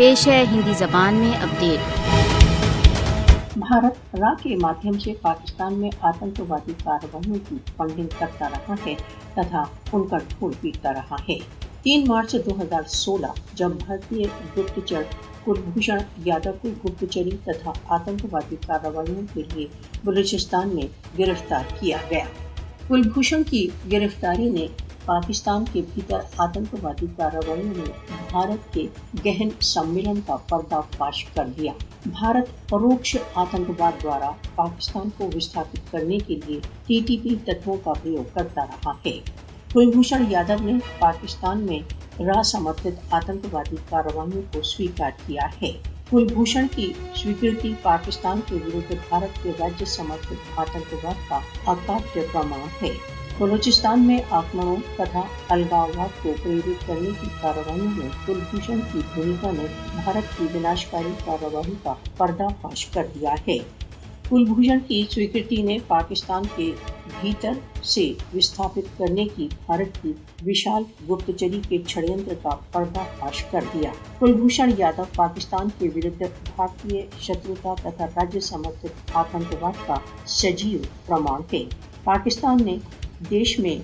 पेश है हिंदी जबान में अपडेट। भारत रा के माध्यम से पाकिस्तान में आतंकवादी कार्रवाइयों की फंडिंग करता रहा है तथा उनका ढोल पीटता रहा है। 3 मार्च 2016 जब भारतीय गुप्तचर कुलभूषण यादव को गुप्तचरी तथा आतंकवादी कार्रवाइयों के लिए बलूचिस्तान में गिरफ्तार किया गया। कुलभूषण की गिरफ्तारी ने पाकिस्तान के भीतर आतंकवादी कार्रवाइयों में भारत के गहन सम्मेलन का पर्दाफाश कर दिया। भारत परोक्ष आतंकवाद द्वारा पाकिस्तान को विस्थापित करने के लिए टीटीपी तत्वों का प्रयोग करता रहा है। कुलभूषण यादव ने पाकिस्तान में रा समर्थित आतंकवादी कार्रवाइयों को स्वीकार किया है। कुलभूषण की स्वीकृति पाकिस्तान के विरुद्ध भारत के राज्य समर्थित आतंकवाद का अकाट्य प्रमाण है। बलूचिस्तान में आक्रमणों तथा अलगाववाद को प्रेरित करने की कार्रवाई में कुलभूषण की भूमिका ने भारत की विनाशकारी कार्रवाई का पर्दाफाश कर दिया है। कुलभूषण की स्वीकृति ने पाकिस्तान के भीतर से विस्थापित करने की भारत की विशाल गुप्तचरी के षड्यंत्र का पर्दाफाश कर दिया। कुलभूषण यादव पाकिस्तान के विरुद्ध भारतीय शत्रुता तथा राज्य समर्थित आतंकवाद का सजीव प्रमाण है। पाकिस्तान ने देश में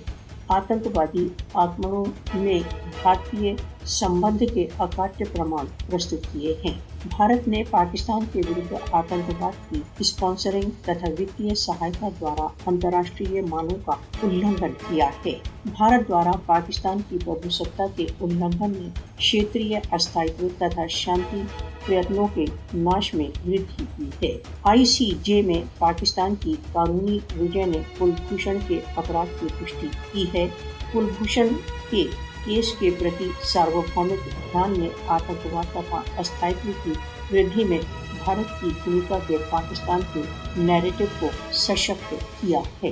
आतंकवादी आक्रमणों में भारतीय संबंध के अकाट्य प्रमाण प्रस्तुत किए हैं। भारत ने पाकिस्तान के विरुद्ध आतंकवाद की स्पॉन्सरिंग तथा वित्तीय सहायता द्वारा अंतर्राष्ट्रीय मानों का उल्लंघन किया है। भारत द्वारा पाकिस्तान की प्रभुसत्ता के उल्लंघन ने क्षेत्रीय अस्थायित्व तथा शांति प्रयत्नों के नाश में वृद्धि की है। ICJ में पाकिस्तान की कानूनी विजय ने कुलभूषण के अपराध की पुष्टि की है। कुलभूषण के केस के प्रति सार्वभौमिक ध्यान ने आतंकवाद तथा अस्थायित्व की वृद्धि में भारत की भूमिका के पाकिस्तान के नैरेटिव को सशक्त किया है।